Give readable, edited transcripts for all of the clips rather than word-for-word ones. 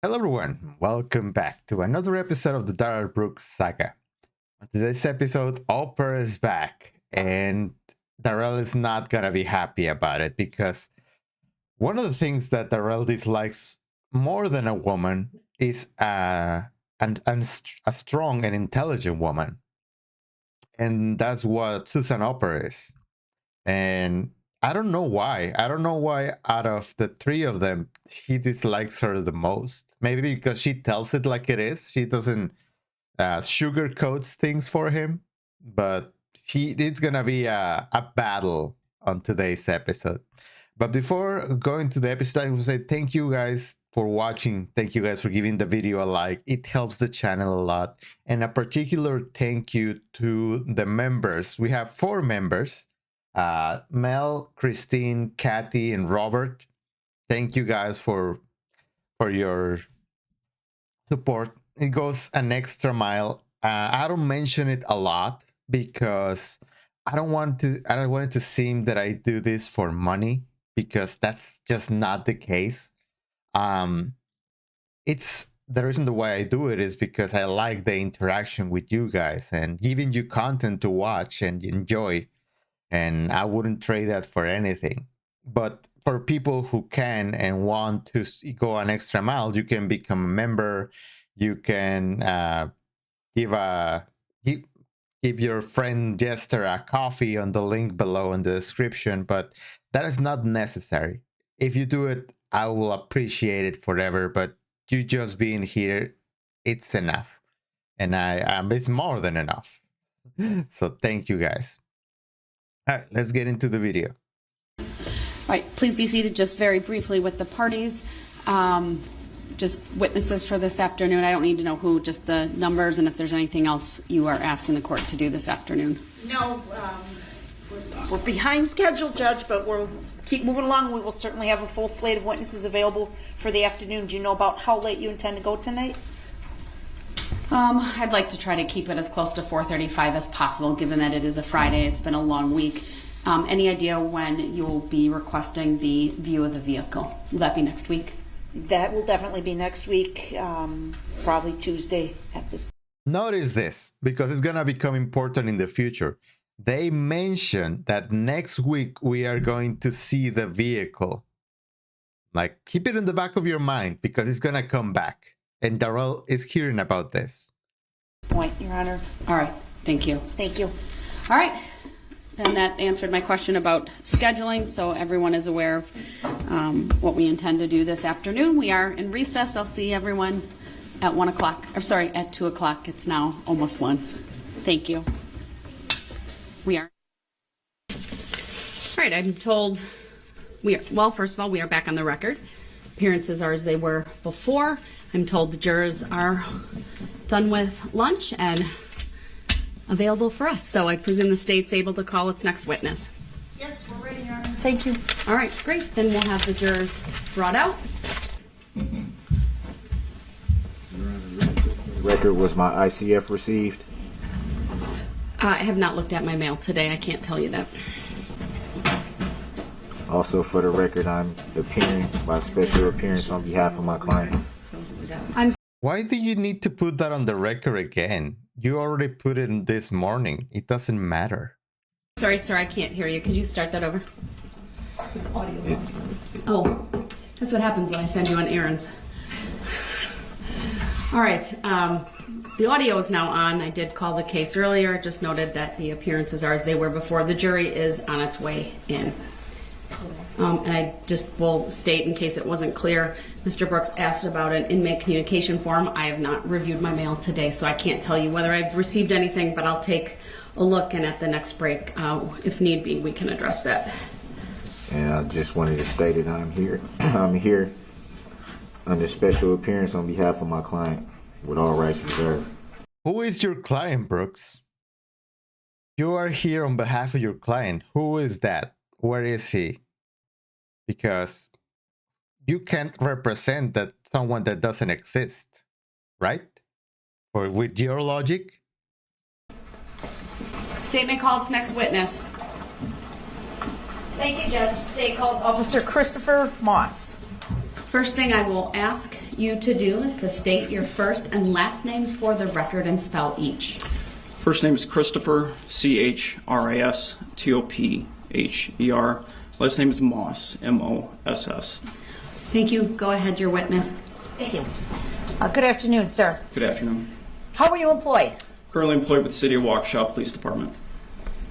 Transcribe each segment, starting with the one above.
Hello everyone, welcome back to another episode of the Darrell Brooks saga. On today's episode, Opper is back, and Darrell is not gonna be happy about it because one of the things that Darrell dislikes more than a woman is a strong and intelligent woman, and that's what Susan Opper is. And I don't know why. I don't know why out of the three of them, he dislikes her the most. Maybe because she tells it like it is. She doesn't sugarcoats things for him. But it's going to be a battle on today's episode. But before going to the episode, I want to say thank you guys for watching. Thank you guys for giving the video a like. It helps the channel a lot. And a particular thank you to the members. We have 4 members. Mel, Christine, Kathy, and Robert. Thank you guys for your support. It goes an extra mile. I don't mention it a lot because I don't want it to seem that I do this for money, because that's just not the case. It's the reason why I do it is because I like the interaction with you guys and giving you content to watch and enjoy. And I wouldn't trade that for anything. But for people who can and want to go an extra mile, you can become a member. You can give your friend Jester a coffee on the link below in the description. But that is not necessary. If you do it, I will appreciate it forever. But you just being here, it's enough. And it's more than enough. So thank you guys. All right, let's get into the video. All right, please be seated just very briefly with the parties. Just witnesses for this afternoon. I don't need to know who, just the numbers, and if there's anything else you are asking the court to do this afternoon. No, we're behind schedule, Judge, but we'll keep moving along. We will certainly have a full slate of witnesses available for the afternoon. Do you know about how late you intend to go tonight? I'd like to try to keep it as close to 4:35 as possible, given that it is a Friday. It's been a long week. Any idea when you will be requesting the view of the vehicle? Will that be next week? That will definitely be next week, probably Tuesday at this. Notice this, because it's going to become important in the future. They mentioned that next week we are going to see the vehicle. Like, keep it in the back of your mind, because it's going to come back. And Darrell is hearing about this. Point, Your Honor. All right, thank you. Thank you. All right, then that answered my question about scheduling, so everyone is aware of what we intend to do this afternoon. We are in recess. I'll see everyone at 1 o'clock. Or sorry, at 2 o'clock. It's now almost 1. Thank you. We are. All right, I'm told well, first of all, we are back on the record. Appearances are as they were before. I'm told the jurors are done with lunch and available for us. So I presume the state's able to call its next witness. Yes, we're ready, Your Honor. Thank you. All right, great. Then we'll have the jurors brought out. Record was my ICF received. I have not looked at my mail today. I can't tell you that. Also, for the record, I'm appearing by special appearance on behalf of my client. Why do you need to put that on the record again? You already put it in this morning. It doesn't matter. Sorry, sir, I can't hear you. Could you start that over? Oh, that's what happens when I send you on errands. All right, the audio is now on. I did call the case earlier. Just noted that the appearances are as they were before. The jury is on its way in. And I just will state, in case it wasn't clear, Mr. Brooks asked about an inmate communication form. I have not reviewed my mail today, so I can't tell you whether I've received anything, but I'll take a look, and at the next break, if need be, we can address that. And I just wanted to state that I'm here. I'm here under special appearance on behalf of my client, with all rights reserved. Who is your client, Brooks? You are here on behalf of your client. Who is that? Where is he? Because you can't represent someone that doesn't exist, right? Or with your logic? Statement called to next witness. Thank you, Judge. State calls Officer Christopher Moss. First thing I will ask you to do is to state your first and last names for the record and spell each. First name is Christopher, Christopher. Last name is Moss, Moss. Thank you. Go ahead, your witness. Thank you. Good afternoon, sir. Good afternoon. How were you employed? Currently employed with the City of Waukesha Police Department.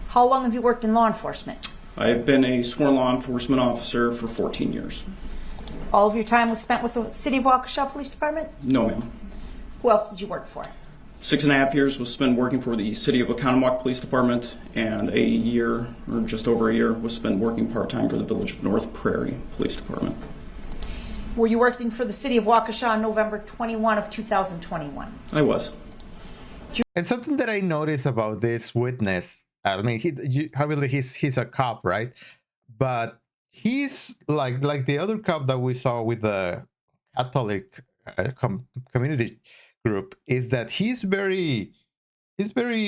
How long have you worked in law enforcement? I have been a sworn law enforcement officer for 14 years. All of your time was spent with the City of Waukesha Police Department? No, ma'am. Who else did you work for? 6.5 years was spent working for the City of Oconomowoc Police Department, and a year, or just over a year, was spent working part-time for the Village of North Prairie Police Department. Were you working for the City of Waukesha on November 21 of 2021? I was. And something that I noticed about this witness, I mean, obviously he's a cop, right? But he's like the other cop that we saw with the Catholic community group, is that he's very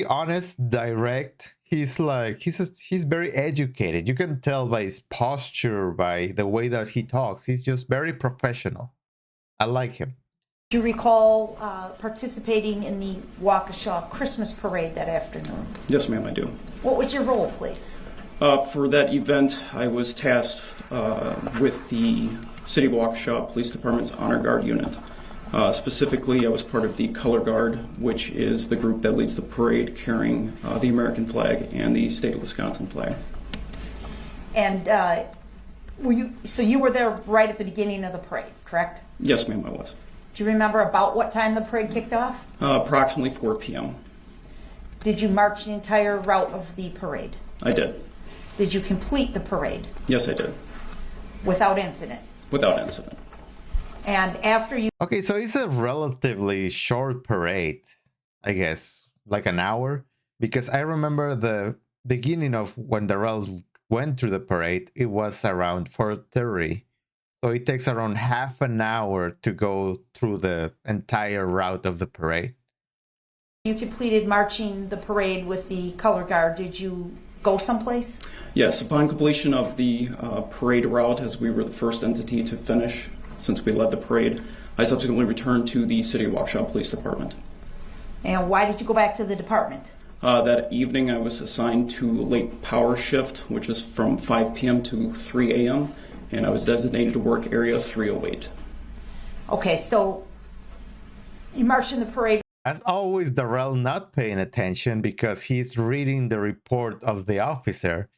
honest, direct. He's very educated. You can tell by his posture, by the way that he talks. He's just very professional. I like him. Do you recall participating in the Waukesha Christmas parade that afternoon? Yes, ma'am, I do. What was your role, please? For that event, I was tasked with the City of Waukesha Police Department's Honor Guard unit. Specifically, I was part of the Color Guard, which is the group that leads the parade carrying the American flag and the state of Wisconsin flag. And you were there right at the beginning of the parade, correct? Yes, ma'am, I was. Do you remember about what time the parade kicked off? Approximately 4 p.m. Did you march the entire route of the parade? I did. Did you complete the parade? Yes, I did. Without incident? Without incident. And after you... Okay, so it's a relatively short parade, I guess, like an hour. Because I remember the beginning of when Darrell went through the parade, it was around 4:30. So it takes around half an hour to go through the entire route of the parade. You completed marching the parade with the Color Guard. Did you go someplace? Yes, upon completion of the parade route, as we were the first entity to finish, since we led the parade, I subsequently returned to the City of Waukesha Police Department. And why did you go back to the department? That evening I was assigned to late power shift, which is from 5 p.m. to 3 a.m., and I was designated to work area 308. Okay, so you marched in the parade. As always, Darrell not paying attention because he's reading the report of the officer,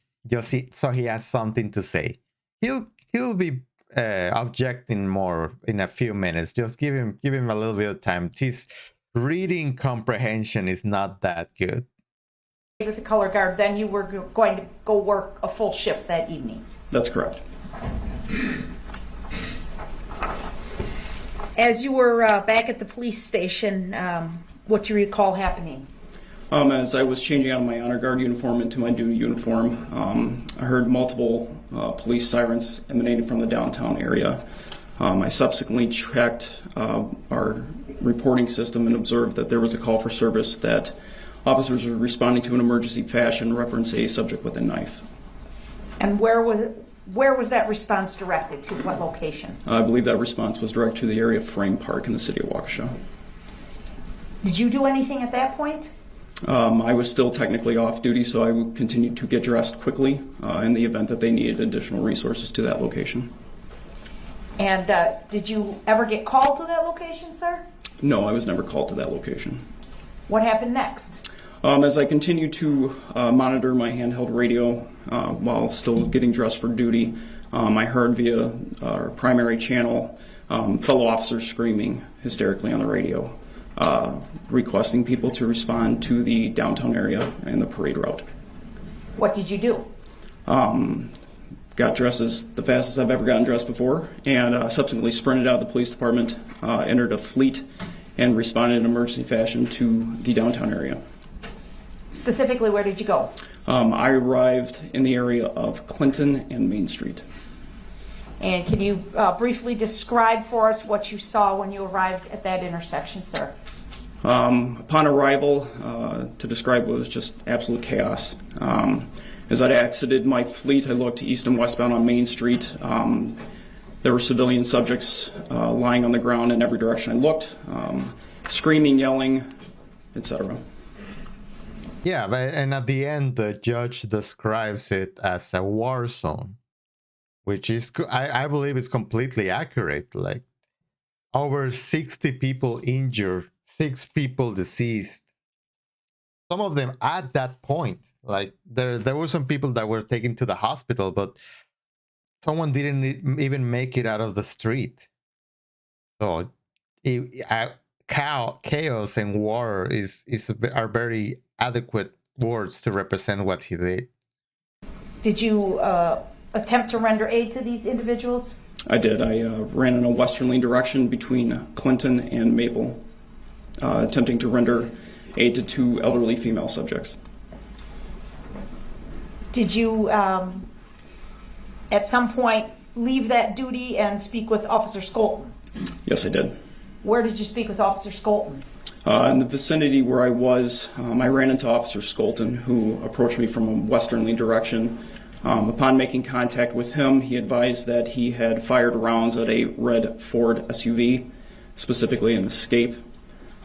so he has something to say. He'll be objecting more in a few minutes. Just give him a little bit of time. His reading comprehension is not that good. With the Color Guard, then you were going to go work a full shift that evening. That's correct. As you were back at the police station, what do you recall happening? As I was changing out of my Honor Guard uniform into my duty uniform, I heard multiple police sirens emanating from the downtown area. I subsequently checked our reporting system and observed that there was a call for service that officers were responding to in emergency fashion, reference a subject with a knife. And where was that response directed to? What location? I believe that response was directed to the area of Frame Park in the City of Waukesha. Did you do anything at that point? I was still technically off duty, so I would continue to get dressed quickly in the event that they needed additional resources to that location. And did you ever get called to that location, sir? No, I was never called to that location. What happened next? As I continued to monitor my handheld radio while still getting dressed for duty, I heard via our primary channel fellow officers screaming hysterically on the radio, requesting people to respond to the downtown area and the parade route. What did you do? Got dressed as the fastest I've ever gotten dressed before, and subsequently sprinted out of the police department, entered a fleet, and responded in emergency fashion to the downtown area. Specifically, where did you go? I arrived in the area of Clinton and Main Street. And can you briefly describe for us what you saw when you arrived at that intersection, sir? Upon arrival, to describe it was just absolute chaos. As I exited my fleet, I looked east and westbound on Main Street. There were civilian subjects lying on the ground in every direction I looked, screaming, yelling, etc. Yeah, and at the end, the judge describes it as a war zone, which is, I believe, is completely accurate. Like over 60 people injured, 6 people deceased. Some of them at that point, like there were some people that were taken to the hospital, but someone didn't even make it out of the street. So chaos and war are very adequate words to represent what he did. Did you attempt to render aid to these individuals? I did. I ran in a westerly direction between Clinton and Maple, attempting to render aid to 2 elderly female subjects. Did you, at some point, leave that duty and speak with Officer Skolton? Yes, I did. Where did you speak with Officer Skolton? In the vicinity where I was, I ran into Officer Skolton, who approached me from a westerly direction. Upon making contact with him, he advised that he had fired rounds at a red Ford SUV, specifically an Escape.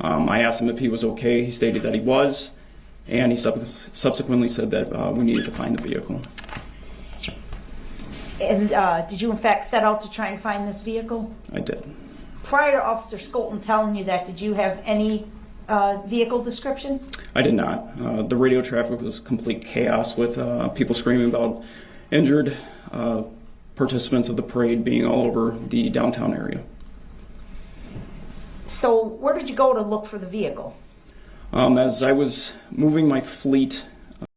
I asked him if he was okay. He stated that he was, and he subsequently said that we needed to find the vehicle. And did you in fact set out to try and find this vehicle? I did. Prior to Officer Skolton telling you that, did you have any vehicle description? I did not. The radio traffic was complete chaos with people screaming about injured participants of the parade being all over the downtown area. So where did you go to look for the vehicle? As I was moving my fleet...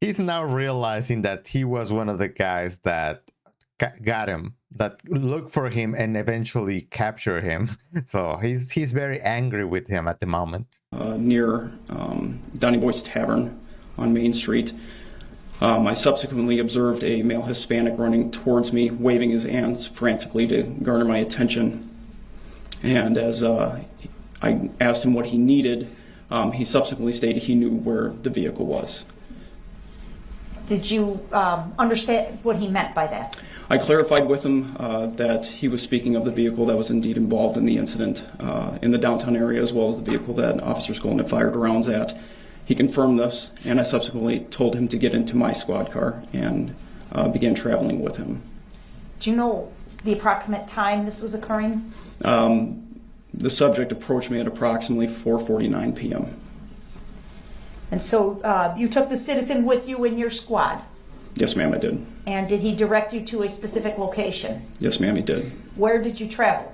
He's now realizing that he was one of the guys that got him, that looked for him and eventually captured him. So he's very angry with him at the moment. Near Donny Boy's Tavern on Main Street. I subsequently observed a male Hispanic running towards me, waving his hands frantically to garner my attention. And as I asked him what he needed, he subsequently stated he knew where the vehicle was. Did you understand what he meant by that? I clarified with him that he was speaking of the vehicle that was indeed involved in the incident in the downtown area, as well as the vehicle that Officer Skolton had fired rounds at. He confirmed this, and I subsequently told him to get into my squad car and began traveling with him. Do you know the approximate time this was occurring? The subject approached me at approximately 4:49 p.m. And so you took the citizen with you in your squad? Yes, ma'am, I did. And did he direct you to a specific location? Yes, ma'am, he did. Where did you travel?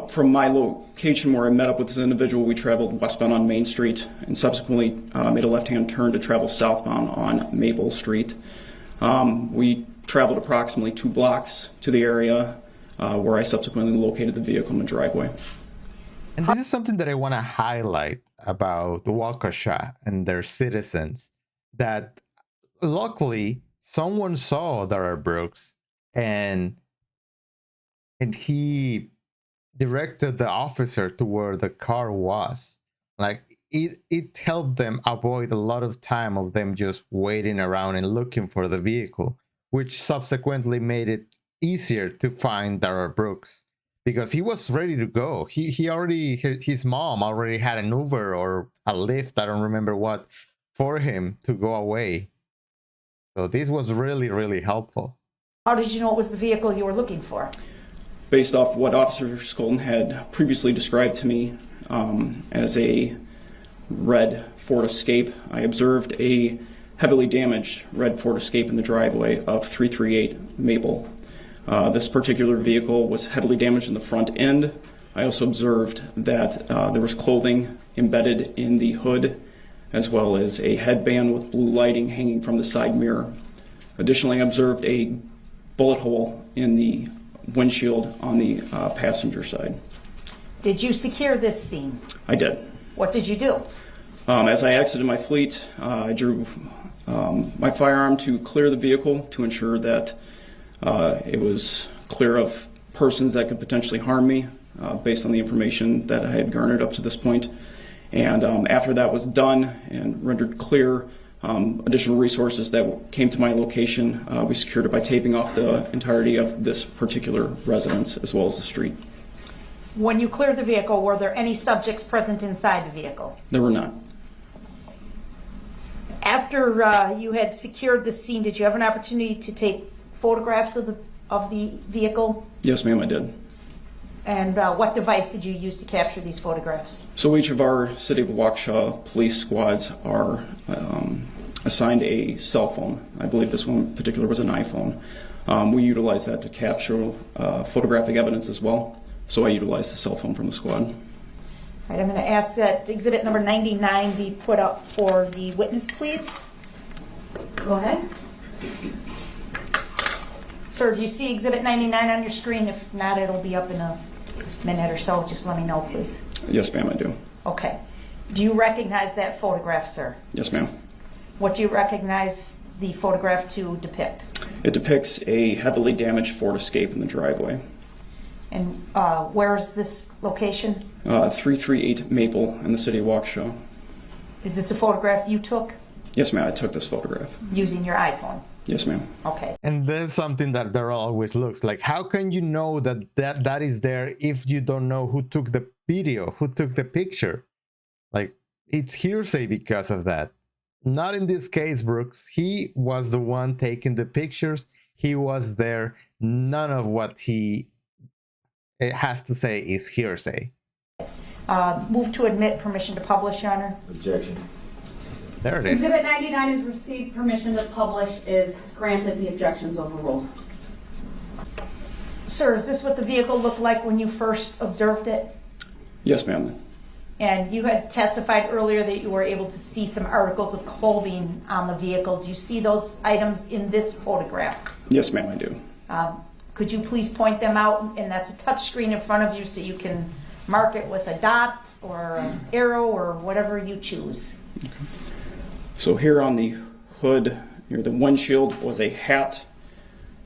From my location where I met up with this individual, we traveled westbound on Main Street and subsequently made a left-hand turn to travel southbound on Maple Street. We traveled approximately 2 blocks to the area where I subsequently located the vehicle in the driveway. And this is something that I want to highlight about Waukesha and their citizens, that luckily someone saw Darrell Brooks and he directed the officer to where the car was. Like it helped them avoid a lot of time of them just waiting around and looking for the vehicle, which subsequently made it easier to find Darrell Brooks. Because he was ready to go. His mom already had an Uber or a Lyft, I don't remember what, for him to go away. So this was really, really helpful. How did you know it was the vehicle you were looking for? Based off what Officer Skolton had previously described to me as a red Ford Escape, I observed a heavily damaged red Ford Escape in the driveway of 338 Maple. This particular vehicle was heavily damaged in the front end. I also observed that there was clothing embedded in the hood, as well as a headband with blue lighting hanging from the side mirror. Additionally, I observed a bullet hole in the windshield on the passenger side. Did you secure this scene? I did. What did you do? As I exited my fleet, I drew my firearm to clear the vehicle to ensure that it was clear of persons that could potentially harm me based on the information that I had garnered up to this point. And after that was done and rendered clear, additional resources that came to my location. We secured it by taping off the entirety of this particular residence as well as the street. When you cleared the vehicle, were there any subjects present inside the vehicle? There were not. After you had secured the scene, did you have an opportunity to take photographs of the vehicle? Yes, ma'am, I did. And what device did you use to capture these photographs? So each of our City of Waukesha police squads are assigned a cell phone. I believe this one in particular was an iPhone. We utilize that to capture photographic evidence as well. So I utilize the cell phone from the squad. All right, I'm going to ask that exhibit number 99 be put up for the witness, please. Go ahead. Sir, do you see exhibit 99 on your screen? If not, it'll be up in a minute or so. Just let me know, please. Yes, ma'am, I do. Okay. Do you recognize that photograph, sir? Yes, ma'am. What do you recognize the photograph to depict? It depicts a heavily damaged Ford Escape in the driveway. And where is this location? 338 Maple in the City of Waukesha. Is this a photograph you took Yes, ma'am, I took this photograph. using your iPhone? Yes, ma'am. Okay. And there's something that Darrell always looks like. How can you know that is there if you don't know who took the video, who took the picture? Like, it's hearsay because of that. Not in this case, Brooks. He was the one taking the pictures. He was there. None of what he has to say is hearsay. Move to admit permission to publish, Your Honor. Objection. There it is. Exhibit 99 is received. Permission to publish is granted. The objections overruled. Sir, is this what the vehicle looked like when you first observed it? Yes, ma'am. And you had testified earlier that you were able to see some articles of clothing on the vehicle. Do you see those items in this photograph? Yes, ma'am, I do. Could you please point them out? And that's a touch screen in front of you, so you can mark it with a dot or an arrow or whatever you choose. Okay. So here on the hood, near the windshield, was a hat,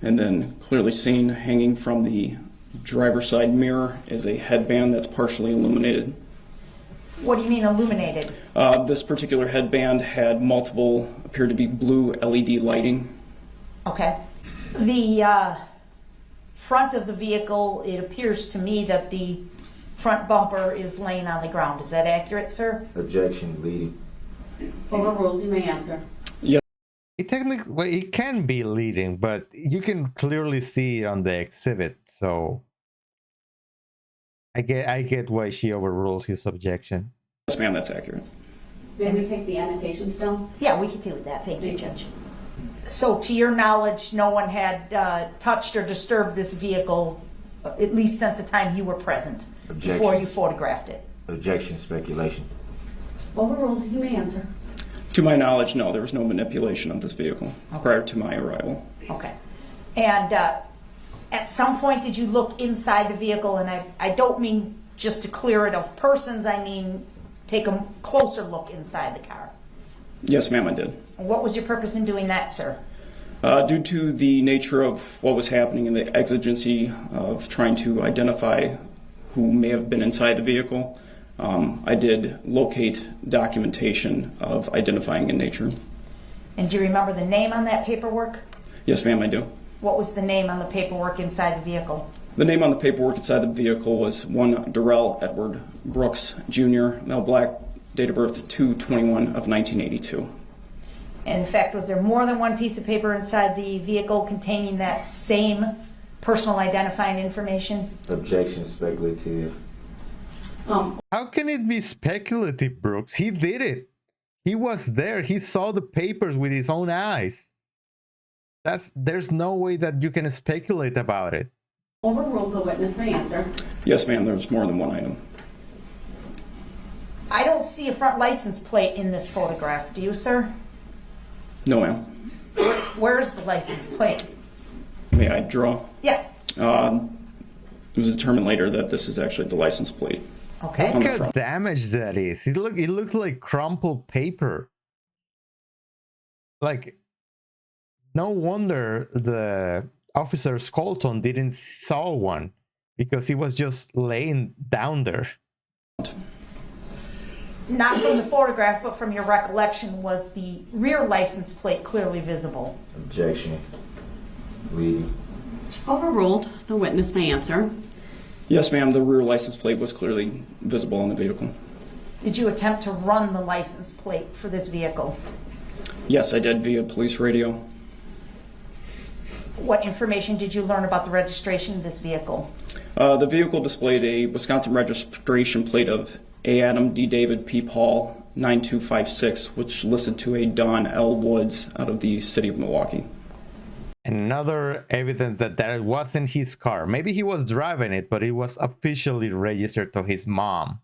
and then clearly seen hanging from the driver's side mirror is a headband that's partially illuminated. What do you mean illuminated? This particular headband had multiple, appeared to be blue LED lighting. Okay. The front of the vehicle, it appears to me that the front bumper is laying on the ground. Is that accurate, sir? Objection, leading. Overruled. You may answer. It technically, well, it can be leading, but you can clearly see it on the exhibit. So I get why she overruled his objection. Yes, ma'am, that's accurate. May we take the annotations down? Yeah, we can deal with that. Thank you, Judge. So to your knowledge, no one had touched or disturbed this vehicle, at least since the time you were present, before you photographed it? Objection, speculation. Overruled. You may answer. To my knowledge, no, there was no manipulation of this vehicle prior to my arrival. Okay. And at some point, did you look inside the vehicle? And I don't mean just to clear it of persons, I mean take a closer look inside the car. Yes, ma'am, I did. And what was your purpose in doing that, sir? Due to the nature of what was happening and the exigency of trying to identify who may have been inside the vehicle, I did locate documentation of identifying in nature. And do you remember the name on that paperwork? Yes, ma'am, I do. What was the name on the paperwork inside the vehicle? The name on the paperwork inside the vehicle was one Darrell Edward Brooks, Jr., male black, date of birth 2/21 of 1982. And in fact, was there more than one piece of paper inside the vehicle containing that same personal identifying information? Objection, speculative. How can it be speculative, Brooks? He did it. He was there. He saw the papers with his own eyes. There's no way that you can speculate about it. Overruled. The witness may answer. Yes, ma'am, there was more than one item. I don't see a front license plate in this photograph. Do you, sir? No, ma'am. Where's the license plate? May I draw? Yes. It was determined later that this is actually the license plate. Okay. On Look the how front. damaged that is. It looks like crumpled paper. Like, no wonder the officer Scolton didn't saw one, because he was just laying down there. not from the photograph, but from your recollection, was the rear license plate clearly visible? Objection. Leading. Overruled. The witness may answer. Yes, ma'am, the rear license plate was clearly visible on the vehicle. Did you attempt to run the license plate for this vehicle? Yes, I did via police radio. What information did you learn about the registration of this vehicle? The vehicle displayed a Wisconsin registration plate of A. Adam D. David P. Paul 9256, which listed to a Don L. Woods out of the city of Milwaukee. Another evidence that that wasn't his car. Maybe he was driving it, but it was officially registered to his mom,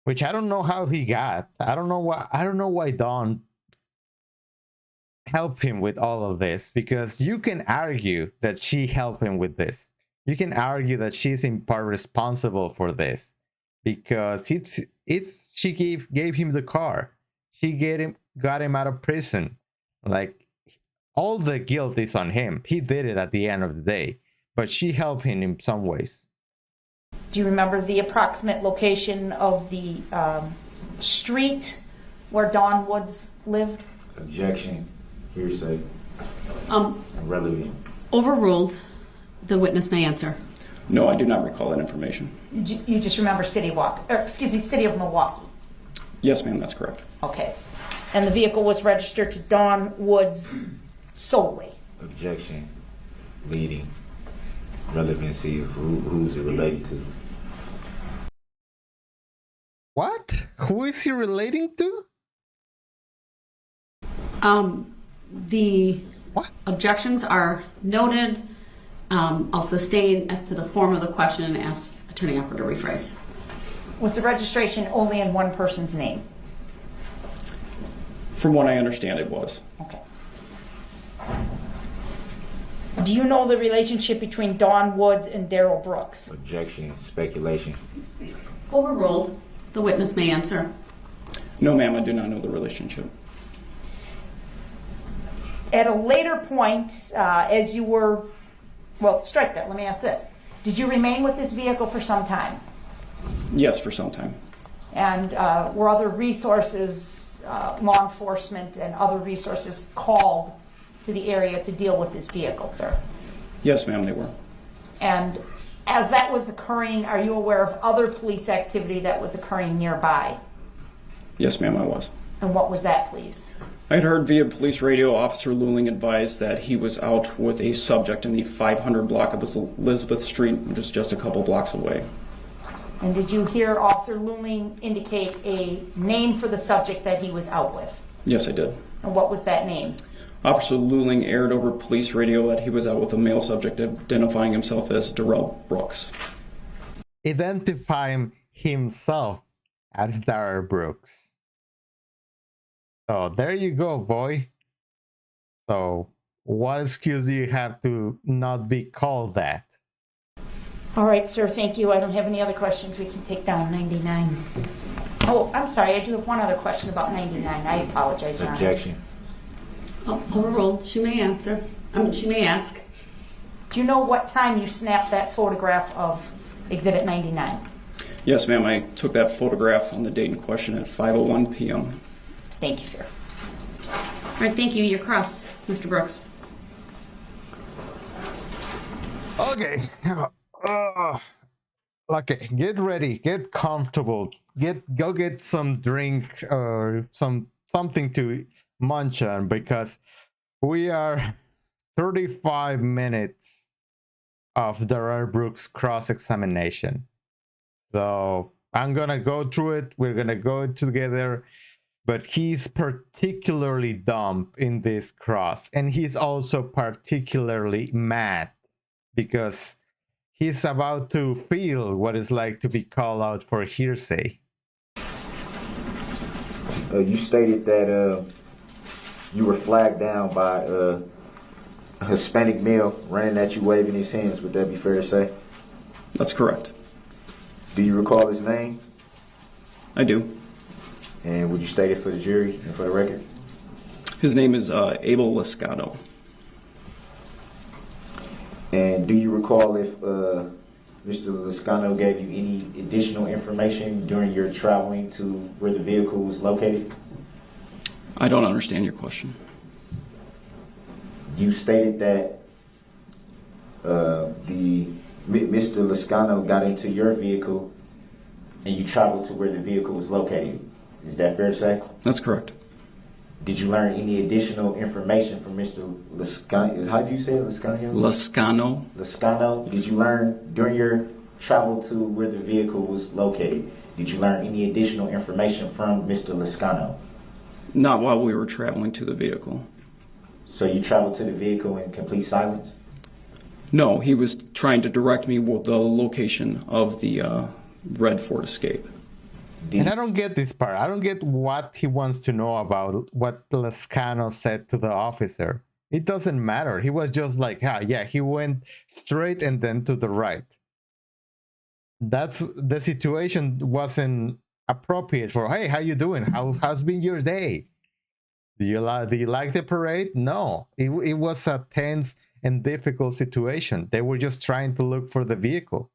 which I don't know how he got. I don't know why Don helped him with all of this, because you can argue that she helped him with this. You can argue that she's in part responsible for this, because she gave him the car. She got him out of prison. Like, all the guilt is on him. He did it at the end of the day, but she helped him in some ways. Do you remember the approximate location of the street where Don Woods lived? Objection. Hearsay. Relevant. Overruled. The witness may answer. No, I do not recall that information. You just remember City of Milwaukee? Yes, ma'am, that's correct. Okay. And the vehicle was registered to Don Woods solely? Objection. Leading. Relevancy of who's it related to? What? Who is he relating to? The What? objections are noted. I'll sustain as to the form of the question and ask Attorney Opper to rephrase. Was the registration only in one person's name? From what I understand, it was. Okay. Do you know the relationship between Don Woods and Darrell Brooks? Objection. Speculation. Overruled. The witness may answer. No, ma'am, I do not know the relationship. At a later point, as you were, well, strike that. Let me ask this. Did you remain with this vehicle for some time? Yes, for some time. And were other resources, law enforcement and other resources called to the area to deal with this vehicle, sir? Yes, ma'am, they were. And as that was occurring, are you aware of other police activity that was occurring nearby? Yes, ma'am, I was. And what was that, please? I had heard via police radio Officer Luling advised that he was out with a subject in the 500 block of Elizabeth Street, which is just a couple blocks away. And did you hear Officer Luling indicate a name for the subject that he was out with? Yes, I did. And what was that name? Officer Luling aired over police radio that he was out with a male subject identifying himself as Darrell Brooks. Identifying himself as Darrell Brooks. So there you go, boy. So what excuse do you have to not be called that? All right, sir, thank you. I don't have any other questions. We can take down 99. Oh, I'm sorry. I do have one other question about 99. I apologize, Your Honor. Objection. Overruled. She may answer. She may ask. Do you know what time you snapped that photograph of Exhibit 99? Yes, ma'am, I took that photograph on the date in question at 5:01 p.m. Thank you, sir. All right, thank you. You're cross, Mr. Brooks. Okay. Okay, get ready, get comfortable, go get some drink or something to munch on, because we are 35 minutes of Darrell Brooks cross-examination. So I'm gonna go through it. We're gonna go together, but he's particularly dumb in this cross, and he's also particularly mad because he's about to feel what it's like to be called out for hearsay. You stated that you were flagged down by a Hispanic male running at you waving his hands. Would that be fair to say? That's correct. Do you recall his name? I do. And would you state it for the jury and for the record? His name is Abel Liscato. And do you recall if Mr. Lascano gave you any additional information during your traveling to where the vehicle was located? I don't understand your question. You stated that Mr. Lascano got into your vehicle and you traveled to where the vehicle was located. Is that fair to say? That's correct. Did you learn any additional information from Mr. Lascano? How do you say it, Lascano? Lascano. Lascano. Did you learn during your travel to where the vehicle was located? Did you learn any additional information from Mr. Lascano? Not while we were traveling to the vehicle. So you traveled to the vehicle in complete silence? No, he was trying to direct me with the location of the red Ford Escape. And I don't get this part. I don't get what he wants to know about what Lascano said to the officer. It doesn't matter. He was just like, yeah, he went straight and then to the right. That's the situation wasn't appropriate for, hey, how you doing? How's been your day? Do you like the parade? No, it was a tense and difficult situation. They were just trying to look for the vehicle.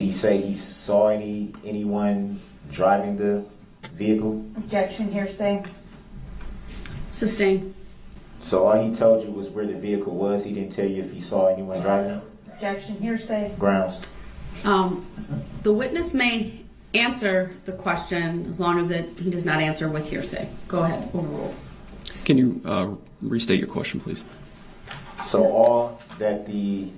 Did he say he saw anyone driving the vehicle? Objection, hearsay. Sustained. So all he told you was where the vehicle was. He didn't tell you if he saw anyone driving it? Objection, hearsay. Grounds. The witness may answer the question as long as he does not answer with hearsay. Go ahead, overrule. Can you restate your question, please? So all that the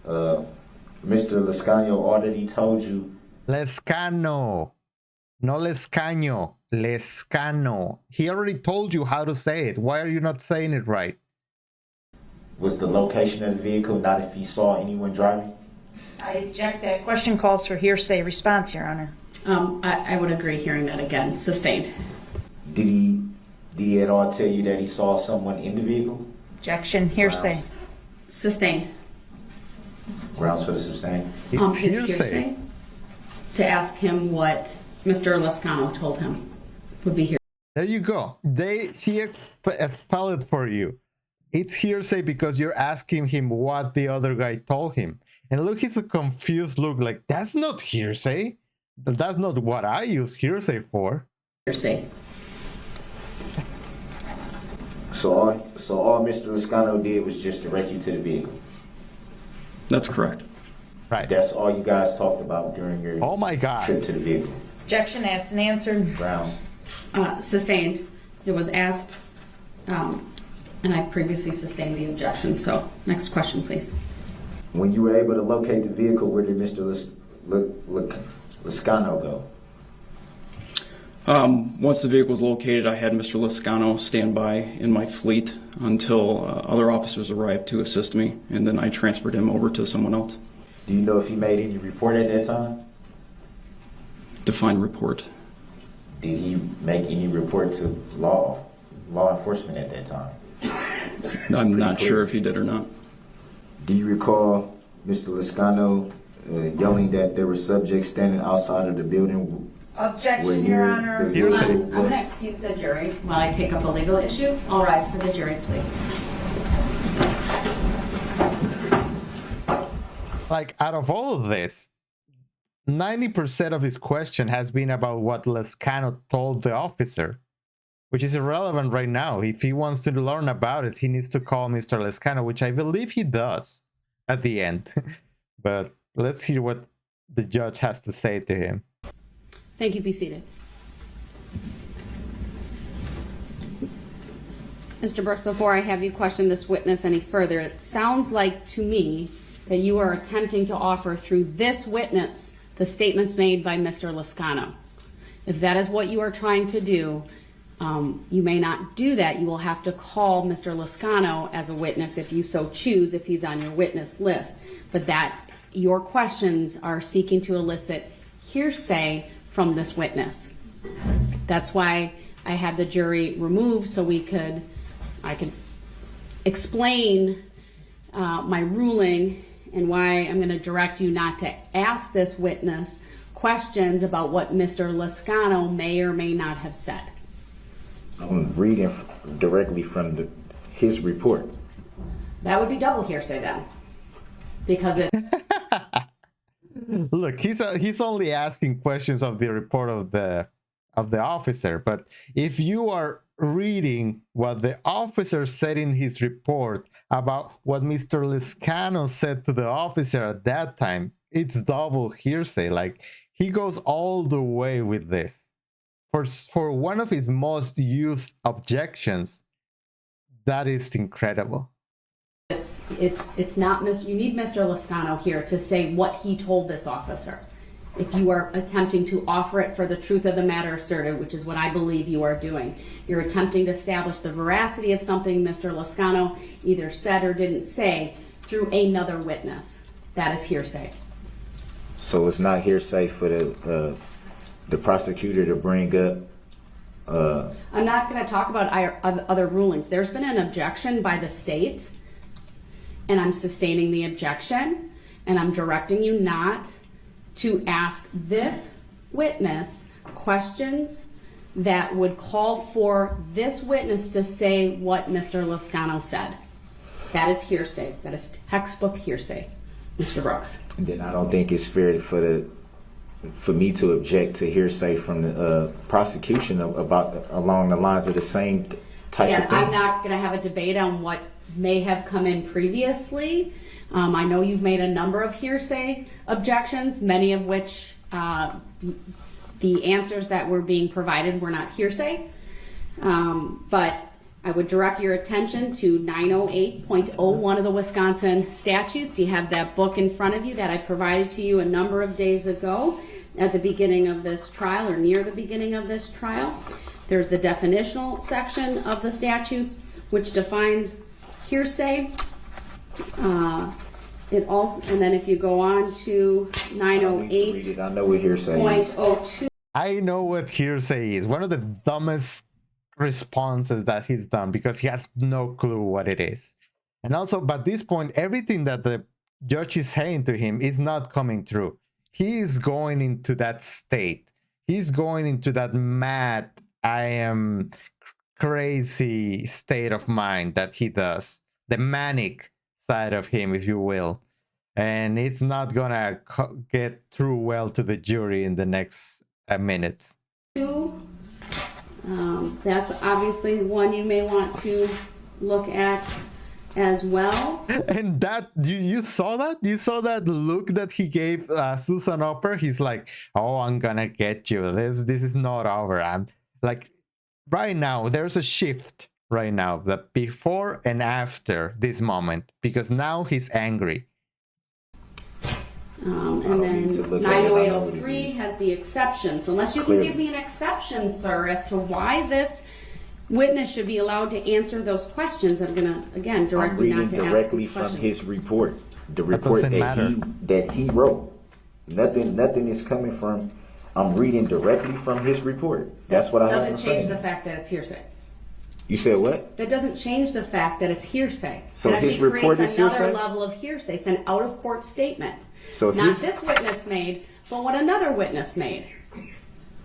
Mr. Lascano already told you. Lescano, no Lescaño, Lescano. He already told you how to say it. Why are you not saying it right? Was the location of the vehicle, not if he saw anyone driving? I object. That question calls for hearsay response, Your Honor. I would agree hearing that again. Sustained. Did he at all tell you that he saw someone in the vehicle? Objection, hearsay. Grounds. Sustained. Grounds for the sustain? It's His hearsay. to ask him what Mr. Lascano told him would be here. There you go. He expelled it for you. It's hearsay because you're asking him what the other guy told him. And look, he's a confused look like, that's not hearsay. That's not what I use hearsay for. Hearsay. So all Mr. Lascano did was just direct you to the vehicle? That's correct. Right. That's all you guys talked about during your Oh my God. trip to the vehicle? Objection, asked and answered. Grounds. Sustained. It was asked, and I previously sustained the objection. So, next question, please. When you were able to locate the vehicle, where did Mr. Lascano go? Once the vehicle was located, I had Mr. Lascano stand by in my fleet until other officers arrived to assist me, and then I transferred him over to someone else. Do you know if he made any report at that time? Define report. Did he make any report to law enforcement at that time? I'm not sure if he did or not. Do you recall Mr. Lascano yelling that there were subjects standing outside of the building? Objection, Your Honor. The Hearsay. vehicle I'm going to was? excuse the jury while I take up a legal issue. All rise for the jury, please. Like, out of all of this, 90% of his question has been about what Lascano told the officer, which is irrelevant right now. If he wants to learn about it, he needs to call Mr. Lascano, which I believe he does at the end. But let's hear what the judge has to say to him. Thank you. Be seated. Mr. Brooks, before I have you question this witness any further, it sounds like to me that you are attempting to offer through this witness the statements made by Mr. Lascano. If that is what you are trying to do, you may not do that. You will have to call Mr. Lascano as a witness if you so choose, if he's on your witness list. But that your questions are seeking to elicit hearsay from this witness. That's why I had the jury removed so I could explain my ruling and why I'm going to direct you not to ask this witness questions about what Mr. Lascano may or may not have said. I'm reading directly from his report. That would be double hearsay then, because it. Look, he's only asking questions of the report of the officer, but if you are reading what the officer said in his report about what Mr. Liscano said to the officer at that time, it's double hearsay. Like, he goes all the way with this. For one of his most used objections, that is incredible. It's not you need Mr. Liscano here to say what he told this officer. If you are attempting to offer it for the truth of the matter asserted, which is what I believe you are doing, you're attempting to establish the veracity of something Mr. Liscano either said or didn't say through another witness. That is hearsay. So it's not hearsay for the prosecutor to bring up. I'm not going to talk about other rulings. There's been an objection by the state, and I'm sustaining the objection, and I'm directing you not to ask this witness questions that would call for this witness to say what Mr. Liscano said. That is hearsay. That is textbook hearsay, Mr. Brooks. And then I don't think it's fair for me to object to hearsay from the prosecution about along the lines of the same type of thing. I'm not going to have a debate on what may have come in previously. I know you've made a number of hearsay objections, many of which the answers that were being provided were not hearsay. But I would direct your attention to 908.01 of the Wisconsin statutes. You have that book in front of you that I provided to you a number of days ago at the beginning of this trial or near the beginning of this trial. There's the definitional section of the statutes, which defines hearsay. It also, and then if you go on to 908.02. I know what hearsay is. I know what hearsay is. One of the dumbest responses that he's done, because he has no clue what it is. And also, by this point, everything that the judge is saying to him is not coming true. He is going into that state. He's going into that mad, I am crazy state of mind that he does. The manic side of him, if you will. And it's not gonna get through well to the jury in the next minute. That's obviously one you may want to look at as well. And that, you saw that? You saw that look that he gave Susan Opper? He's like, oh, I'm gonna get you. This is not over. I'm like, right now, there's a shift right now, that before and after this moment, because now he's angry. And then 90803 has the exception. So unless you can give me an exception, sir, as to why this witness should be allowed to answer those questions, I'm going to, again, direct you not to ask directly these from questions. his report. The report that he wrote. Nothing is coming from, I'm reading directly from his report. That's what I have doesn't change the fact that it's hearsay. You said what? That doesn't change the fact that it's hearsay. So it his report creates is another hearsay? level of hearsay. It's an out-of-court statement. So not this witness made, but what another witness made.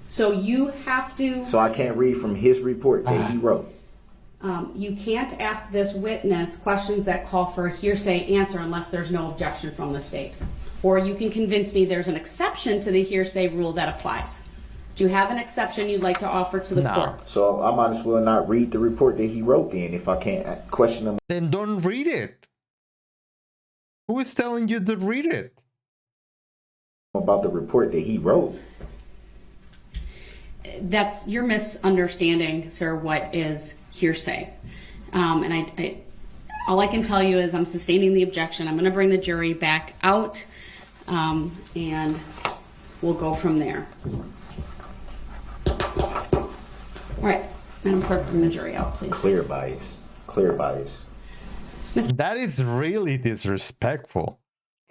So you have to... So I can't read from his report that he wrote. You can't ask this witness questions that call for a hearsay answer unless there's no objection from the state. Or you can convince me there's an exception to the hearsay rule that applies. Do you have an exception you'd like to offer to the court? So I might as well not read the report that he wrote then if I can't question him. Then don't read it. Who is telling you to read it? About the report that he wrote. That's your misunderstanding, sir, what is hearsay. And I all I can tell you is I'm sustaining the objection. I'm going to bring the jury back out, and we'll go from there. All right, Madam Clerk, bring the jury out, please. Clear bias. Clear bias. That is really disrespectful.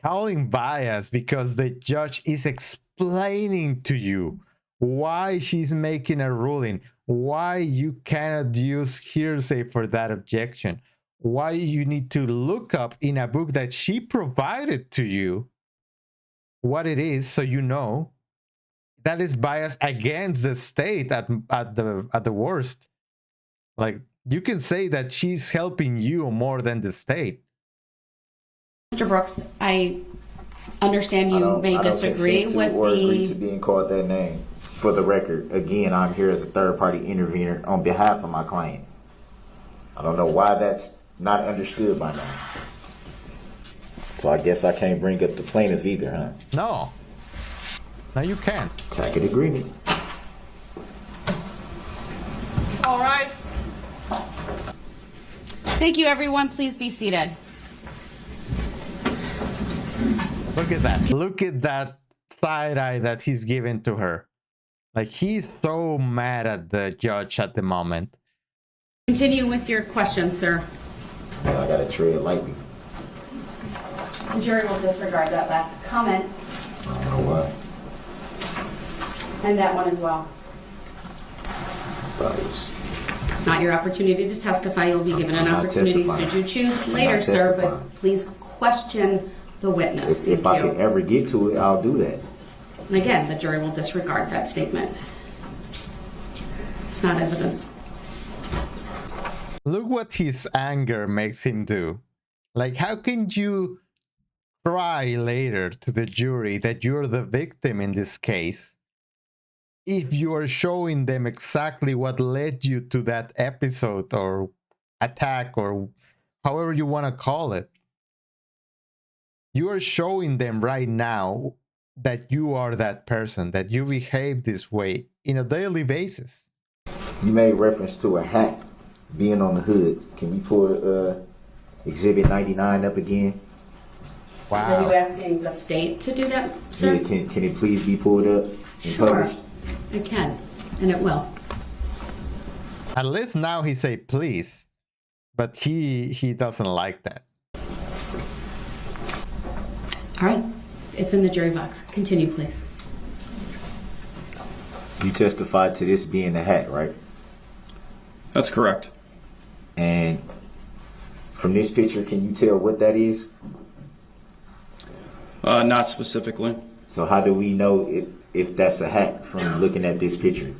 Calling bias because the judge is explaining to you why she's making a ruling, why you cannot use hearsay for that objection, why you need to look up in a book that she provided to you what it is, so you know. That is bias against the state at the worst. Like, you can say that she's helping you more than the state. Mr. Brooks, I understand you may I don't disagree consent to with or agree to the, being called that name. For the record, again, I'm here as a third-party intervener on behalf of my client. I don't know why that's not understood by now. So I guess I can't bring up the plaintiff either, huh? No. No, you can't. Tacit agreement. All right. thank you everyone, please be seated. Look at that. Look at that side eye that he's giving to her. Like, he's so mad at the judge at the moment. Continue with your questions, sir. Well, I gotta tread lightly. The jury will disregard that last comment I don't know why. and that one as well. But it's It's not your opportunity to testify. You'll be given an I'm not opportunity testifying. should you choose I'm later, not sir, testifying. but please question the witness. if I could ever get to it, I'll do that. And again, the jury will disregard that statement. It's not evidence. Look what his anger makes him do. Like, how can you cry later to the jury that you're the victim in this case if you are showing them exactly what led you to that episode or attack or however you want to call it? You are showing them right now that you are that person, that you behave this way in a daily basis. You made reference to a hat being on the hood. Can we pull Exhibit 99 up again? Are you Wow. asking the state to do that, sir? Yeah, can it please be pulled up and Sure. published? It can, and it will. At least now he say please, but he doesn't like that. All right. It's in the jury box. Continue, please. You testified to this being the hat, right? That's correct. And from this picture, can you tell what that is? Not specifically. So how do we know if that's a hat from looking at this picture?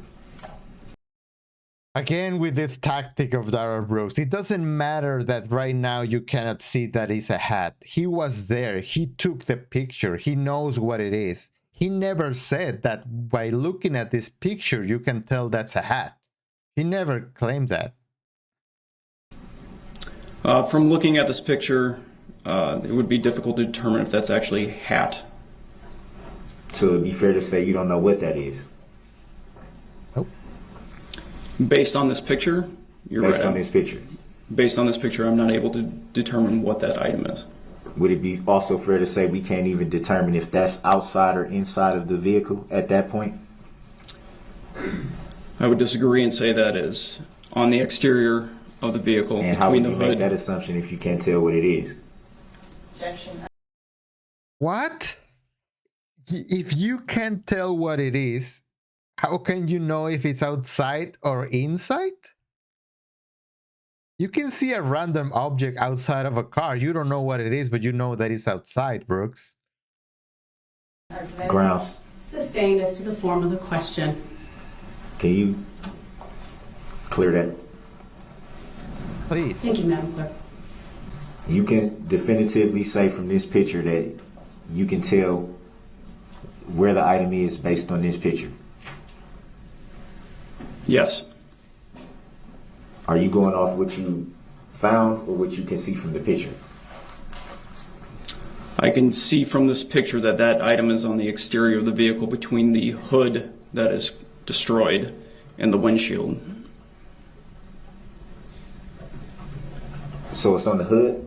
Again, with this tactic of Darrell Brooks, it doesn't matter that right now you cannot see that it's a hat. He was there. He took the picture. He knows what it is. He never said that by looking at this picture, you can tell that's a hat. He never claimed that. From looking at this picture, it would be difficult to determine if that's actually a hat. So it'd be fair to say you don't know what that is. Nope. Based on this picture, you're Based right. on this picture. Based on this picture, I'm not able to determine what that item is. Would it be also fair to say we can't even determine if that's outside or inside of the vehicle at that point? I would disagree and say that is on the exterior of the vehicle, And how between would the you make that hood. assumption if you can't tell what it is? Objection. What? If you can't tell what it is, how can you know if it's outside or inside? You can see a random object outside of a car. You don't know what it is, but you know that it's outside, Brooks. Grounds. Sustained as to the form of the question. Can you clear that? Please. Thank you, Madam Clerk. You can definitively say from this picture that you can tell where the item is based on this picture. Yes. Are you going off what you found or what you can see from the picture? I can see from this picture that that item is on the exterior of the vehicle between the hood that is destroyed and the windshield. So it's on the hood?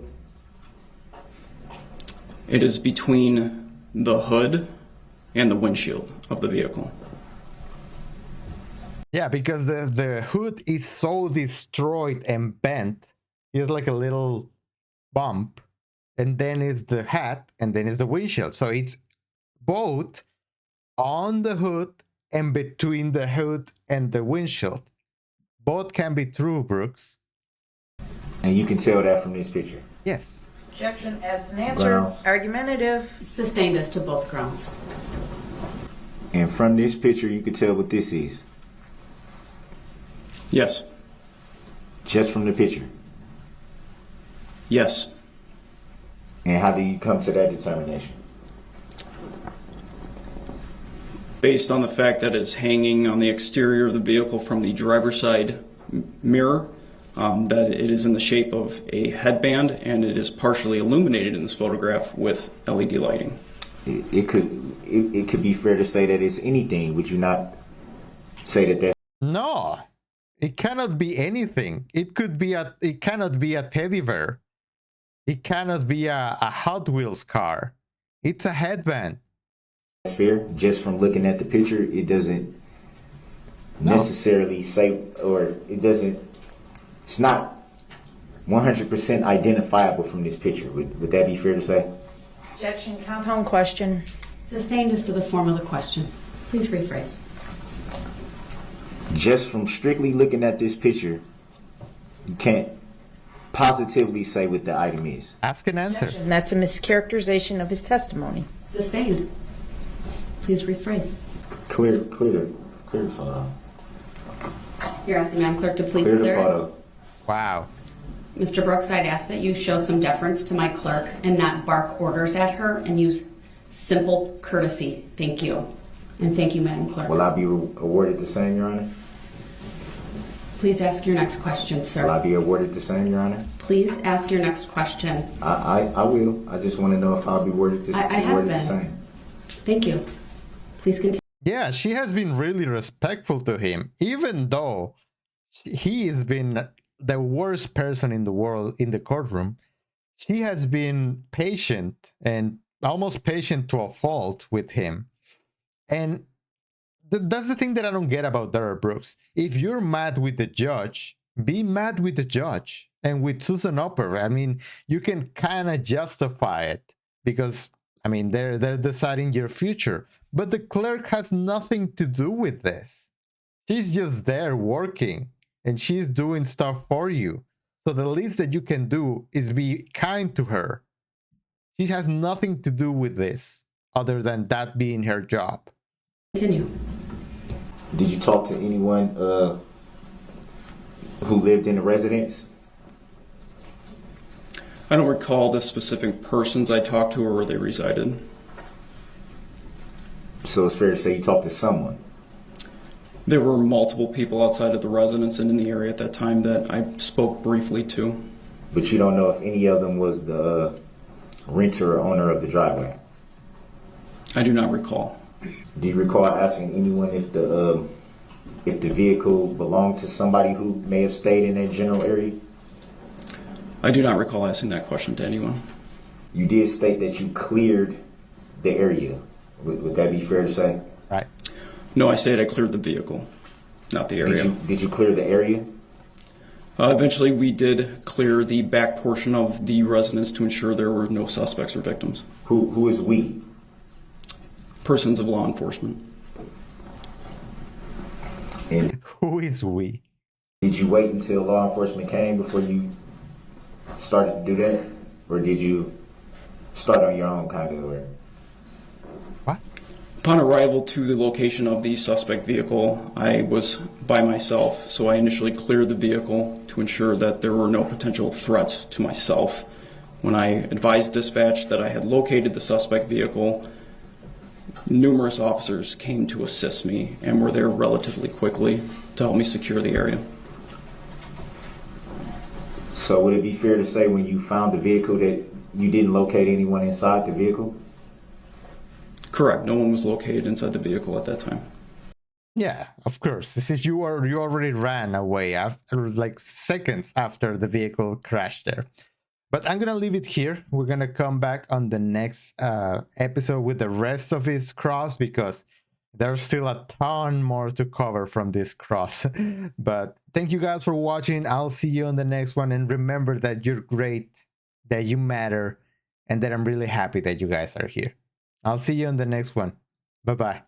It is between the hood and the windshield of the vehicle. Yeah, because the hood is so destroyed and bent. It's like a little bump. And then it's the hat, and then it's the windshield. So it's both on the hood and between the hood and the windshield. Both can be true, Brooks. And you can tell that from this picture. Yes. Objection as an answer. Grounds. Argumentative. Sustained as to both grounds. And from this picture, you can tell what this is. Yes. Just from the picture. Yes. And how do you come to that determination? based on the fact that it's hanging on the exterior of the vehicle from the driver's side mirror, that it is in the shape of a headband, and it is partially illuminated in this photograph with LED lighting. It could be fair to say that it's anything. Would you not say that that's No, it cannot be anything. It cannot be a teddy bear. It cannot be a Hot Wheels car. It's a headband. fair? Just from looking at the picture, it doesn't necessarily say, or it doesn't, it's not 100% identifiable from this picture. Would that be fair to say? Objection, compound question. Sustained as to the form of the question. Please rephrase. Just from strictly looking at this picture, you can't positively say what the item is. Ask and answer. And that's a mischaracterization of his testimony. Sustained. Please rephrase. Clear the photo. You're asking Madam Clerk to please Clear the clear it? photo. Wow. Mr. Brooks, I'd ask that you show some deference to my clerk and not bark orders at her and use simple courtesy. Thank you. And thank you, Madam Clerk. Will I be awarded the same, Your Honor? Please ask your next question, Will I sir. be awarded the same, Your Honor? Please ask your next question. I will. I just want to know if I'll be awarded the I have been. same. Thank you. Please continue. Yeah, she has been really respectful to him, even though he has been the worst person in the world in the courtroom. She has been patient and almost patient to a fault with him. And that's the thing that I don't get about Darrell Brooks. If you're mad with the judge, be mad with the judge. And with Susan Opper, I mean, you can kind of justify it because, I mean, they're deciding your future. But the clerk has nothing to do with this. She's just there working and she's doing stuff for you. So the least that you can do is be kind to her. She has nothing to do with this other than that being her job. Continue. Did you talk to anyone who lived in the residence? I don't recall the specific persons I talked to or where they resided. So it's fair to say you talked to someone. There were multiple people outside of the residence and in the area at that time that I spoke briefly to. But you don't know if any of them was the renter or owner of the driveway. I do not recall. Do you recall asking anyone if the vehicle belonged to somebody who may have stayed in that general area? I do not recall asking that question to anyone. You did state that you cleared the area. Would that be fair to say? Right. No, I stated I cleared the vehicle, not the area. Did you clear the area? Eventually, we did clear the back portion of the residence to ensure there were no suspects or victims. Who is we? Persons of law enforcement. And Who is we? did you wait until law enforcement came before you started to do that? Or did you start on your own kind of way? What? Upon arrival to the location of the suspect vehicle, I was by myself, so I initially cleared the vehicle to ensure that there were no potential threats to myself. When I advised dispatch that I had located the suspect vehicle, numerous officers came to assist me and were there relatively quickly to help me secure the area. So would it be fair to say when you found the vehicle that you didn't locate anyone inside the vehicle? Correct. No one was located inside the vehicle at that time. Yeah, of course. This is you already ran away after like seconds after the vehicle crashed there. But I'm gonna leave it here. We're gonna come back on the next episode with the rest of his cross because there's still a ton more to cover from this cross. But thank you guys for watching. I'll see you on the next one. And remember that you're great, that you matter, and that I'm really happy that you guys are here. I'll see you on the next one. Bye-bye.